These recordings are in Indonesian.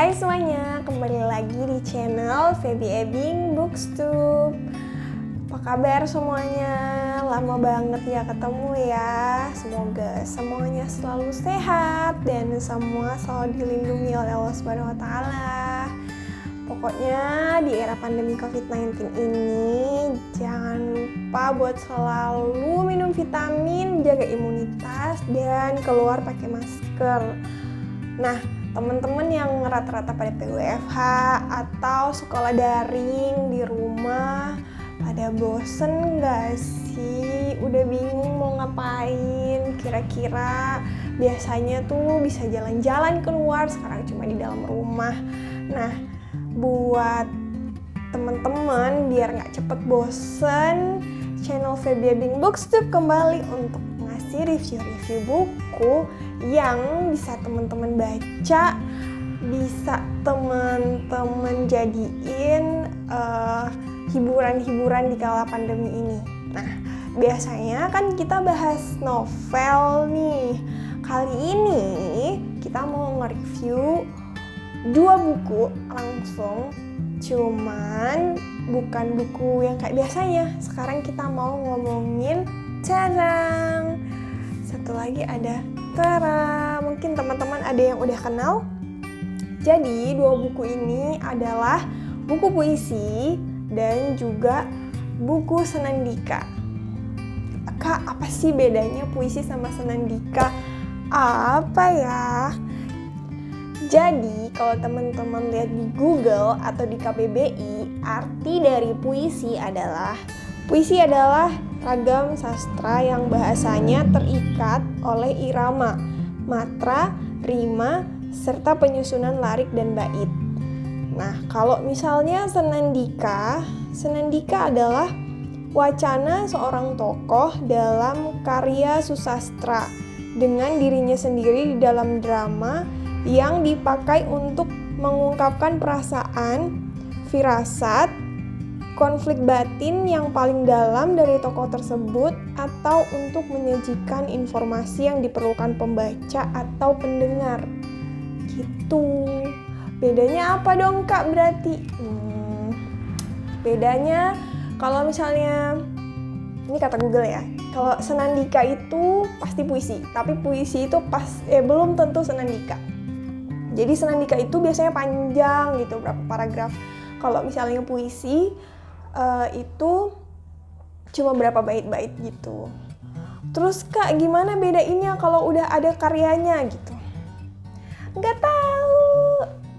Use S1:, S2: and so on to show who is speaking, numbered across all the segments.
S1: Hai semuanya, kembali lagi di channel Feby Ebing Booktube. Apa kabar semuanya? Lama banget ya ketemu ya. Semoga semuanya selalu sehat dan semua selalu dilindungi oleh Allah Subhanahu wa Ta'ala. Pokoknya di era pandemi COVID-19 ini jangan lupa buat selalu minum vitamin, jaga imunitas, dan keluar pakai masker. Nah, teman-teman yang rata-rata pada PWFH atau sekolah daring di rumah, pada bosen gak sih? Udah bingung mau ngapain? Kira-kira biasanya tuh bisa jalan-jalan keluar, sekarang cuma di dalam rumah. Nah, buat teman-teman biar gak cepet bosen, channel Feby Ebing Booktube kembali untuk ngasih review-review buku yang bisa teman-teman baca, bisa teman-teman jadiin hiburan-hiburan di kala pandemi ini. Nah, biasanya kan kita bahas novel nih. Kali ini kita mau nge-review 2 buku langsung, cuman bukan buku yang kayak biasanya. Sekarang kita mau ngomongin Carang. Satu lagi ada Tara, mungkin teman-teman ada yang udah kenal. Jadi 2 buku ini adalah buku puisi dan juga buku senandika. Kak, apa sih bedanya puisi sama senandika? Apa ya? Jadi kalau teman-teman lihat di Google atau di KBBI, arti dari puisi adalah ragam sastra yang bahasanya terikat oleh irama, matra, rima, serta penyusunan larik dan bait. Nah, kalau misalnya senandika adalah wacana seorang tokoh dalam karya susastra dengan dirinya sendiri di dalam drama yang dipakai untuk mengungkapkan perasaan, firasat, konflik batin yang paling dalam dari tokoh tersebut, atau untuk menyajikan informasi yang diperlukan pembaca atau pendengar. Gitu. Bedanya apa dong Kak berarti? Bedanya kalau misalnya, ini kata Google ya, kalau senandika itu pasti puisi, tapi puisi itu belum tentu senandika. Jadi senandika itu biasanya panjang gitu, berapa paragraf. Kalau misalnya puisi itu cuma berapa bait-bait gitu. Terus Kak, gimana bedainnya kalau udah ada karyanya gitu? Nggak tahu.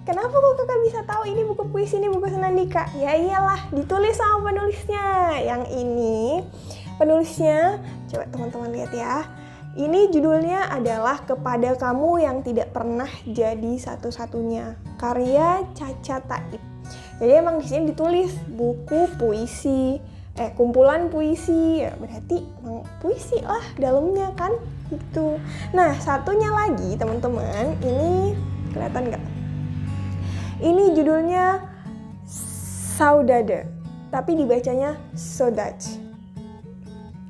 S1: Kenapa kok Kakak bisa tahu ini buku puisi, ini buku senandika? Ya iyalah, ditulis sama penulisnya. Yang ini penulisnya, coba teman-teman lihat ya. Ini judulnya adalah Kepada Kamu Yang Tidak Pernah Jadi Satu-Satunya, karya Caca Taib. Jadi emang di sini ditulis buku puisi, kumpulan puisi, ya berarti emang puisi lah dalamnya kan, gitu. Nah, satunya lagi teman-teman, ini kelihatan nggak? Ini judulnya Saudade, tapi dibacanya Saudade.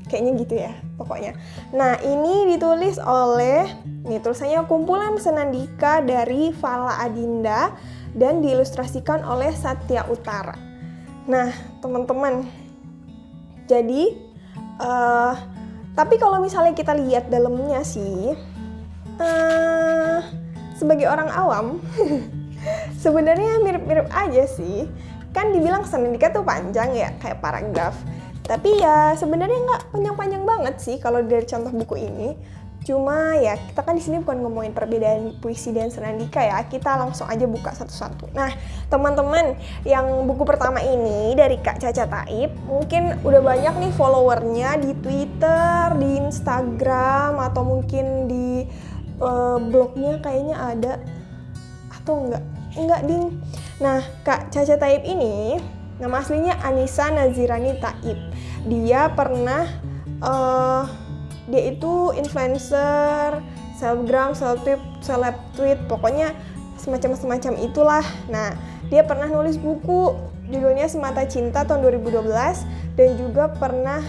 S1: Kayaknya gitu ya, pokoknya. Nah, ini ditulis oleh, tulisannya kumpulan senandika dari Fala Adinda dan diilustrasikan oleh Satya Utara. Nah, teman-teman, jadi tapi kalau misalnya kita lihat dalamnya sih, sebagai orang awam sebenarnya mirip-mirip aja sih. Kan dibilang senandika tuh panjang ya, kayak paragraf. Tapi ya sebenarnya nggak panjang-panjang banget sih kalau dari contoh buku ini. Cuma ya kita kan di sini bukan ngomongin perbedaan puisi dan senandika ya, kita langsung aja buka satu-satu. Nah, teman-teman, yang buku pertama ini dari Kak Caca Taib, mungkin udah banyak nih followernya di Twitter, di Instagram, atau mungkin di blognya kayaknya ada, atau enggak ding. Nah, Kak Caca Taib ini nama aslinya Anissa Nazirani Taib. Dia pernah dia itu influencer, selebgram, seleb tweet, pokoknya semacam itulah. Nah, dia pernah nulis buku judulnya Semata Cinta tahun 2012 dan juga pernah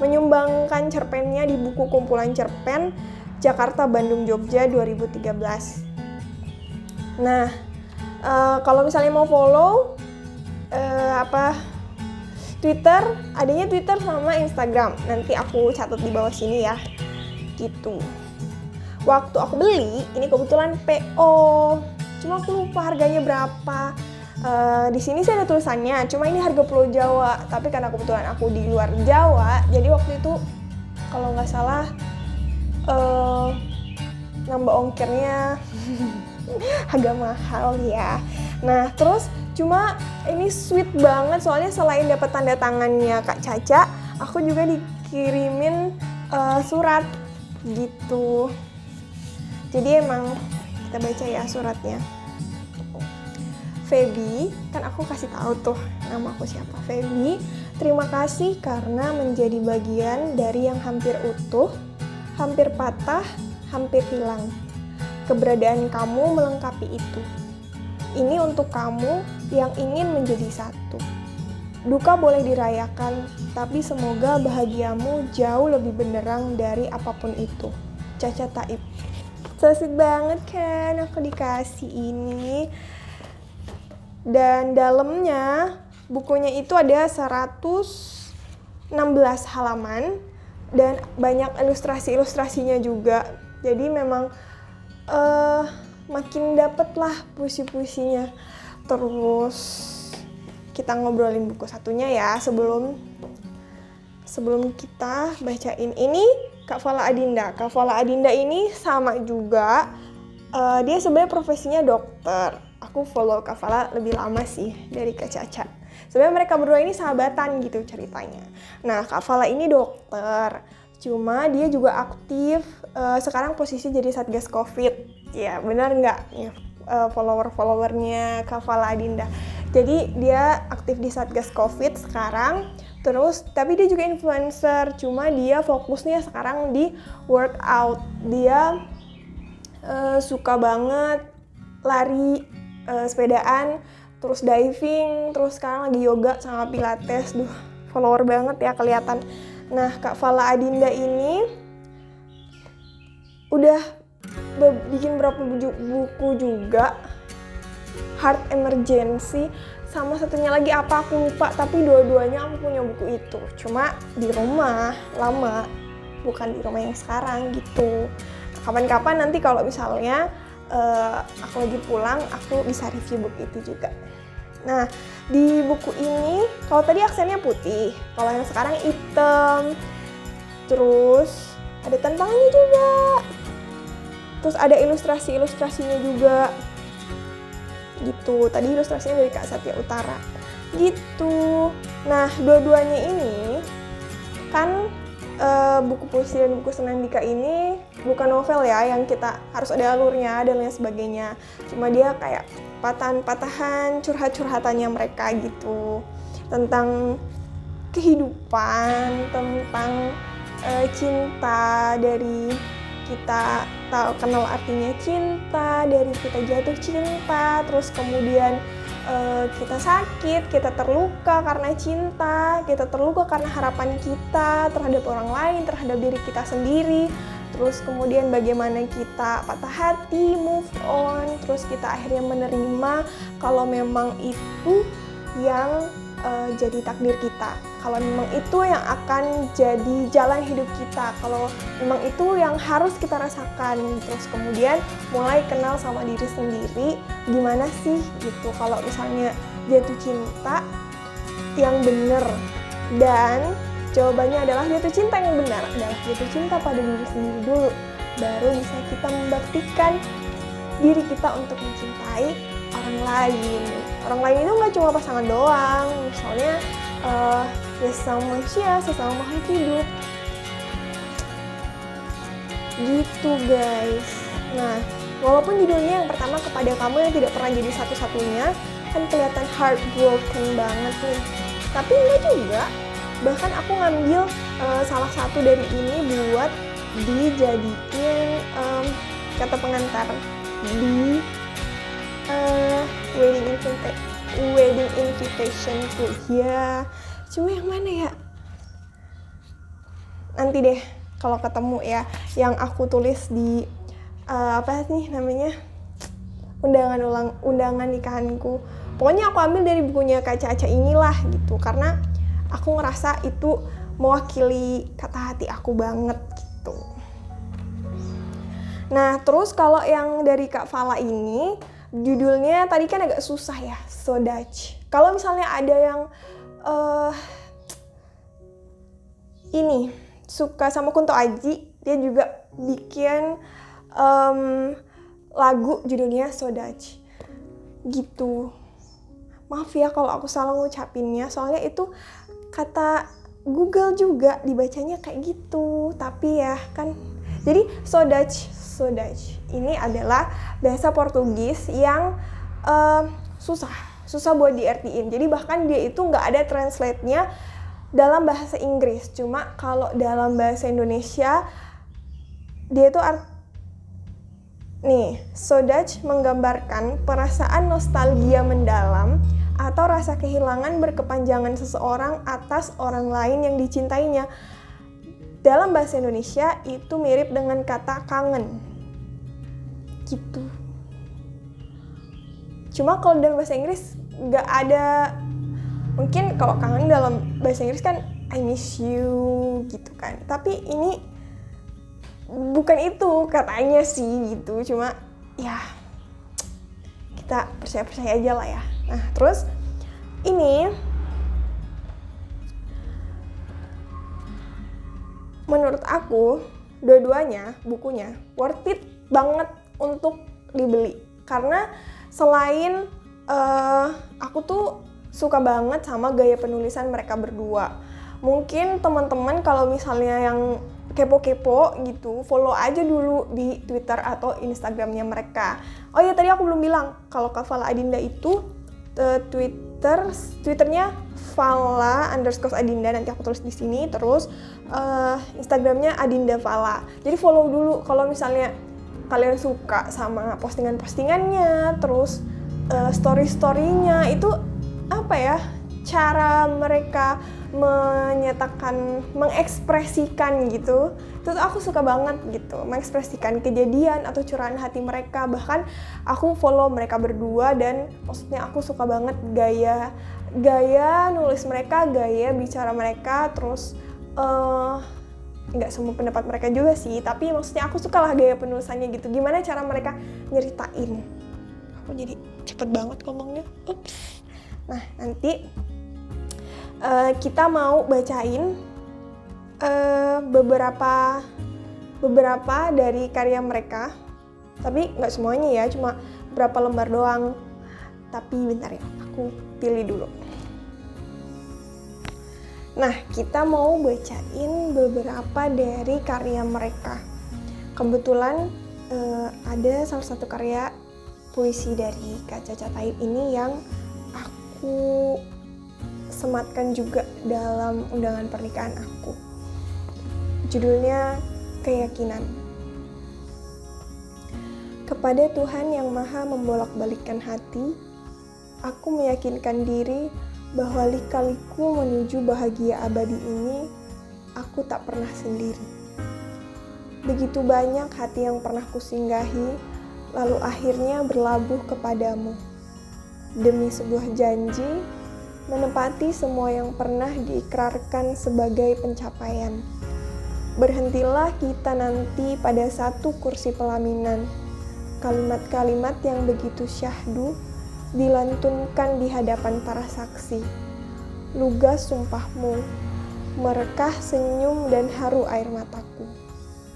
S1: menyumbangkan cerpennya di buku kumpulan cerpen Jakarta, Bandung, Jogja 2013. Nah, kalau misalnya mau follow Twitter, adanya Twitter sama Instagram. Nanti aku catat di bawah sini ya. Gitu. Waktu aku beli, ini kebetulan PO. Cuma aku lupa harganya berapa. Di sini sih ada tulisannya, cuma ini harga Pulau Jawa. Tapi karena kebetulan aku di luar Jawa, jadi waktu itu kalau nggak salah nambah ongkirnya agak mahal ya. Nah terus cuma ini sweet banget soalnya selain dapat tanda tangannya Kak Caca, aku juga dikirimin surat gitu. Jadi emang kita baca ya suratnya. Feby, kan aku kasih tahu tuh nama aku siapa. Feby, terima kasih karena menjadi bagian dari yang hampir utuh, hampir patah, hampir hilang. Keberadaan kamu melengkapi itu. Ini untuk kamu yang ingin menjadi satu. Duka boleh dirayakan, tapi semoga bahagiamu jauh lebih benderang dari apapun itu. Caca Taib. So sweet banget kan aku dikasih ini. Dan dalamnya bukunya itu ada 116 halaman dan banyak ilustrasi-ilustrasinya juga. Jadi memang makin dapet lah puisi-puisinya. Terus kita ngobrolin buku satunya ya sebelum kita bacain ini Kak Fala Adinda. Kak Fala Adinda ini sama juga, dia sebenarnya profesinya dokter. Aku follow Kak Fala lebih lama sih dari Kak Caca. Sebenarnya mereka berdua ini sahabatan gitu ceritanya. Nah Kak Fala ini dokter, cuma dia juga aktif, sekarang posisi jadi Satgas Covid. Ya benar nggak ya, follower-followernya Kak Fala Adinda. Jadi dia aktif di Satgas Covid sekarang, terus tapi dia juga influencer, cuma dia fokusnya sekarang di workout. Dia suka banget lari, sepedaan, terus diving, terus sekarang lagi yoga sama pilates. Duh, follower banget ya kelihatan. Nah, Kak Fala Adinda ini udah bikin berapa buku juga. Heart Emergency, sama satunya lagi apa aku lupa, tapi dua-duanya aku punya buku itu. Cuma di rumah lama, bukan di rumah yang sekarang gitu. Kapan-kapan nanti kalau misalnya aku lagi pulang, aku bisa review buku itu juga. Nah, di buku ini, kalau tadi aksennya putih, kalau yang sekarang hitam. Terus ada tentangnya juga. Terus ada ilustrasi-ilustrasinya juga. Gitu, tadi ilustrasinya dari Kak Satya Utara. Gitu. Nah, dua-duanya ini kan buku puisi dan buku Senandika ini bukan novel ya yang kita harus ada alurnya dan lain sebagainya. Cuma dia kayak patahan-patahan, curhat-curhatannya mereka gitu. Tentang kehidupan, tentang cinta, dari kita tahu kenal artinya cinta, dari kita jatuh cinta, terus kemudian kita sakit, kita terluka karena cinta, kita terluka karena harapan kita terhadap orang lain, terhadap diri kita sendiri. Terus kemudian bagaimana kita patah hati, move on, terus kita akhirnya menerima kalau memang itu yang jadi takdir kita. Kalau memang itu yang akan jadi jalan hidup kita, kalau memang itu yang harus kita rasakan. Terus kemudian mulai kenal sama diri sendiri, gimana sih gitu kalau misalnya jatuh cinta yang benar. Dan jawabannya adalah jatuh cinta yang benar adalah jatuh cinta pada diri sendiri dulu, baru bisa kita membaktikan diri kita untuk mencintai orang lain. Orang lain itu nggak cuma pasangan doang, misalnya ya sesama manusia, sesama makhluk hidup. Gitu guys. Nah, walaupun judulnya yang pertama Kepada Kamu Yang Tidak Pernah Jadi Satu-Satunya, kan kelihatan heartbroken banget nih. Tapi enggak juga. Bahkan aku ngambil salah satu dari ini buat dijadiin kata pengantar di wedding invitation tuh ya. Cuma yang mana ya? Nanti deh kalau ketemu ya, yang aku tulis di apa nih namanya, undangan nikahanku. Pokoknya aku ambil dari bukunya Kak Caca inilah gitu, karena aku ngerasa itu mewakili kata hati aku banget gitu. Nah, terus kalau yang dari Kak Fala ini, judulnya tadi kan agak susah ya, So Dutch. Kalau misalnya ada yang ini suka sama Kunto Aji, dia juga bikin lagu judulnya So Dutch gitu. Maaf ya kalau aku salah ngucapinnya, soalnya itu kata Google juga dibacanya kayak gitu. Tapi ya kan, jadi So Dutch ini adalah bahasa Portugis yang susah buat diartiin. Jadi bahkan dia itu nggak ada translate-nya dalam bahasa Inggris. Cuma kalau dalam bahasa Indonesia dia itu So Dutch menggambarkan perasaan nostalgia mendalam atau rasa kehilangan berkepanjangan seseorang atas orang lain yang dicintainya. Dalam bahasa Indonesia itu mirip dengan kata kangen gitu. Cuma kalau dalam bahasa Inggris nggak ada. Mungkin kalau kangen dalam bahasa Inggris kan I miss you gitu kan. Tapi ini bukan itu katanya sih gitu. Cuma ya kita percaya aja lah ya. Nah terus ini menurut aku dua-duanya bukunya worth it banget untuk dibeli, karena selain aku tuh suka banget sama gaya penulisan mereka berdua. Mungkin teman-teman kalau misalnya yang kepo-kepo gitu, follow aja dulu di Twitter atau Instagramnya mereka. Oh ya, tadi aku belum bilang kalau Kak Fala Adinda itu Twitternya Fala_Adinda, nanti aku tulis di sini. Terus Instagramnya Adinda Fala. Jadi follow dulu kalau misalnya kalian suka sama postingan-postingannya, terus story-storynya itu apa ya, cara mereka menyatakan, mengekspresikan gitu. Itu aku suka banget gitu, mengekspresikan kejadian atau curahan hati mereka. Bahkan aku follow mereka berdua dan maksudnya aku suka banget gaya nulis mereka, gaya bicara mereka. Terus nggak semua pendapat mereka juga sih, tapi maksudnya aku suka lah gaya penulisannya gitu. Gimana cara mereka nyeritain. Aku jadi cepet banget ngomongnya. Ups. Nah, nanti kita mau bacain beberapa dari karya mereka, tapi nggak semuanya ya, cuma beberapa lembar doang. Tapi bentar ya, aku pilih dulu. Nah, kita mau bacain beberapa dari karya mereka. Kebetulan ada salah satu karya puisi dari Kak Caca Taib ini yang aku sematkan juga dalam undangan pernikahan aku. Judulnya Keyakinan. Kepada Tuhan yang maha membolak-balikkan hati, aku meyakinkan diri bahwa lika-liku menuju bahagia abadi ini, aku tak pernah sendiri. Begitu banyak hati yang pernah kusinggahi, lalu akhirnya berlabuh kepadamu. Demi sebuah janji, menepati semua yang pernah diikrarkan sebagai pencapaian. Berhentilah kita nanti pada satu kursi pelaminan. Kalimat-kalimat yang begitu syahdu dilantunkan di hadapan para saksi. Lugas sumpahmu, merekah senyum dan haru air mataku.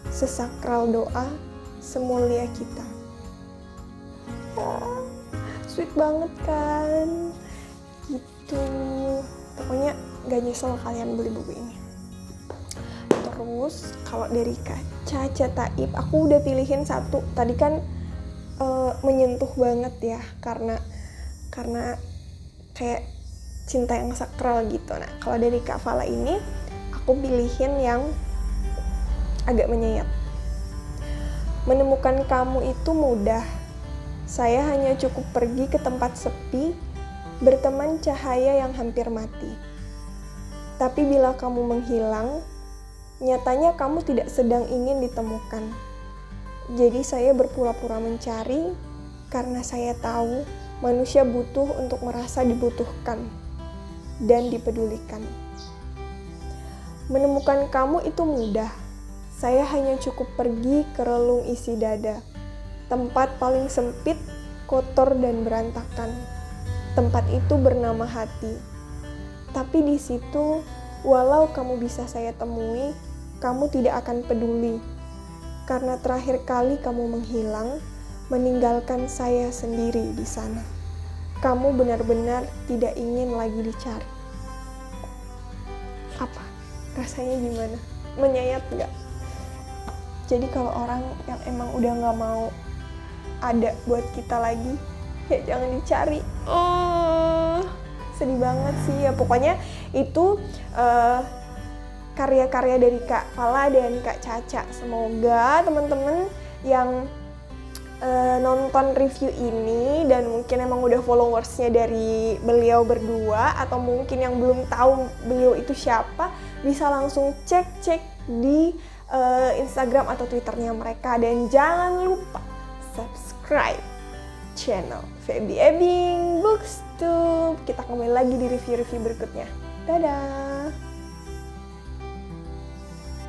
S1: Sesakral doa, semulia kita. Oh, sweet banget kan? Gitu. Pokoknya gak nyesel kalian beli buku ini. Terus kalau dari Kak Caca Taib, aku udah pilihin satu. Tadi kan menyentuh banget ya, karena kayak cinta yang sakral gitu. Nah, kalau dari Kak Fala ini aku pilihin yang agak menyayat. Menemukan kamu itu mudah. Saya hanya cukup pergi ke tempat sepi, berteman cahaya yang hampir mati. Tapi bila kamu menghilang, nyatanya kamu tidak sedang ingin ditemukan. Jadi saya berpura-pura mencari, Karena saya tahu manusia butuh untuk merasa dibutuhkan dan dipedulikan. Menemukan kamu itu mudah. Saya hanya cukup pergi ke relung isi dada. Tempat paling sempit, kotor dan berantakan. Tempat itu bernama hati. Tapi di situ, walau kamu bisa saya temui, kamu tidak akan peduli. Karena terakhir kali kamu menghilang, meninggalkan saya sendiri di sana. Kamu benar-benar tidak ingin lagi dicari. Apa? Rasanya gimana? Menyayat nggak? Jadi kalau orang yang emang udah nggak mau ada buat kita lagi, ya jangan dicari. Sedih banget sih ya. Pokoknya itu karya-karya dari Kak Fala dan Kak Caca. Semoga teman-teman yang nonton review ini dan mungkin emang udah followersnya dari beliau berdua, atau mungkin yang belum tahu beliau itu siapa, bisa langsung cek di Instagram atau Twitternya mereka. Dan jangan lupa subscribe channel Feby Ebing Bookstube. Kita kembali lagi di review-review berikutnya. Dadah!